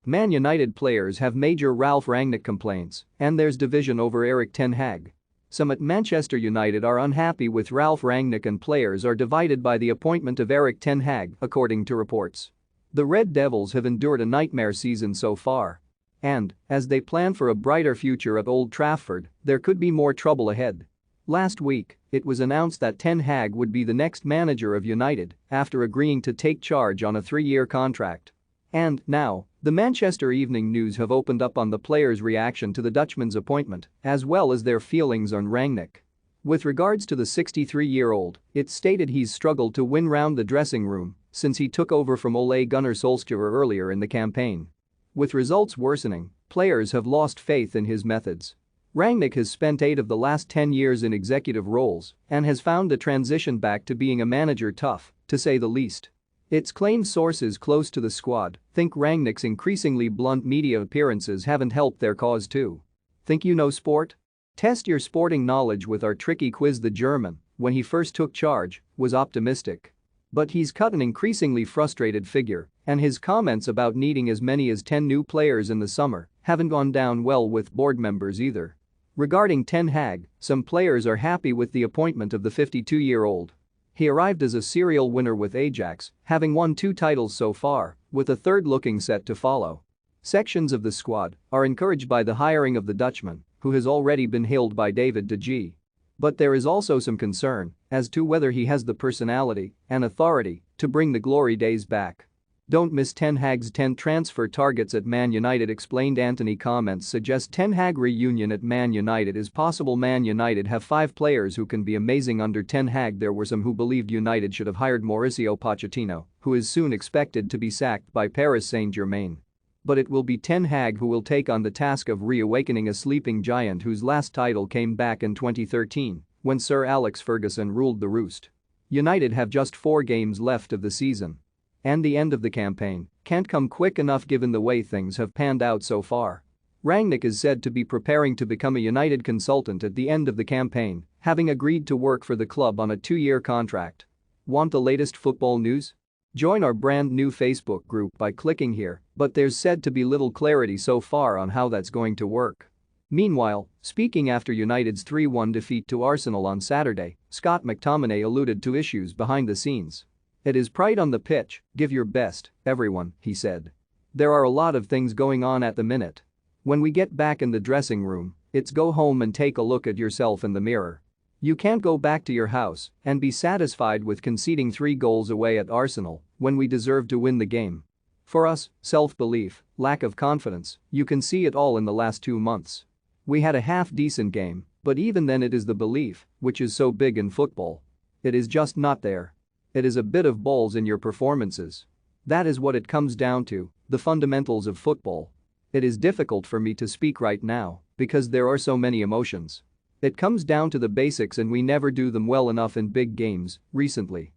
Man United players have major Ralf Rangnick complaints, and there's division over Erik ten Hag. Some at Manchester United are unhappy with Ralf Rangnick and players are divided by the appointment of Erik ten Hag, according to reports. The Red Devils have endured a nightmare season so far. And, as they plan for a brighter future at Old Trafford, there could be more trouble ahead. Last week, it was announced that ten Hag would be the next manager of United after agreeing to take charge on a 3-year contract. And now, the Manchester Evening News have opened up on the players' reaction to the Dutchman's appointment, as well as their feelings on Rangnick. With regards to the 63-year-old, it's stated he's struggled to win round the dressing room since he took over from Ole Gunnar Solskjaer earlier in the campaign. With results worsening, players have lost faith in his methods. Rangnick has spent 8 of the last 10 years in executive roles and has found the transition back to being a manager tough, to say the least. It's claimed sources close to the squad think Rangnick's increasingly blunt media appearances haven't helped their cause too. Think you know sport? Test your sporting knowledge with our tricky quiz. The German, when he first took charge, was optimistic. But he's cut an increasingly frustrated figure, and his comments about needing as many as 10 new players in the summer haven't gone down well with board members either. Regarding ten Hag, some players are happy with the appointment of the 52-year-old. He arrived as a serial winner with Ajax, having won 2 titles so far, with a third looking set to follow. Sections of the squad are encouraged by the hiring of the Dutchman, who has already been hailed by David de Gea. But there is also some concern as to whether he has the personality and authority to bring the glory days back. Don't miss ten Hag's 10 transfer targets at Man United explained. Anthony comments suggest ten Hag reunion at Man United is possible. Man United have 5 players who can be amazing under ten Hag. There were some who believed United should have hired Mauricio Pochettino, who is soon expected to be sacked by Paris Saint-Germain. But it will be ten Hag who will take on the task of reawakening a sleeping giant whose last title came back in 2013 when Sir Alex Ferguson ruled the roost. United have just 4 games left of the season. And the end of the campaign can't come quick enough given the way things have panned out so far. Rangnick is said to be preparing to become a United consultant at the end of the campaign, having agreed to work for the club on a 2-year contract. Want the latest football news? Join our brand new Facebook group by clicking here, but there's said to be little clarity so far on how that's going to work. Meanwhile, speaking after United's 3-1 defeat to Arsenal on Saturday, Scott McTominay alluded to issues behind the scenes. "It is pride on the pitch, give your best, everyone," he said. "There are a lot of things going on at the minute. When we get back in the dressing room, it's go home and take a look at yourself in the mirror. You can't go back to your house and be satisfied with conceding 3 goals away at Arsenal when we deserve to win the game. For us, self-belief, lack of confidence, you can see it all in the last 2 months. We had a half-decent game, but even then it is the belief, which is so big in football. It is just not there. It is a bit of balls in your performances. That is what it comes down to, the fundamentals of football. It is difficult for me to speak right now because there are so many emotions. It comes down to the basics and we never do them well enough in big games recently."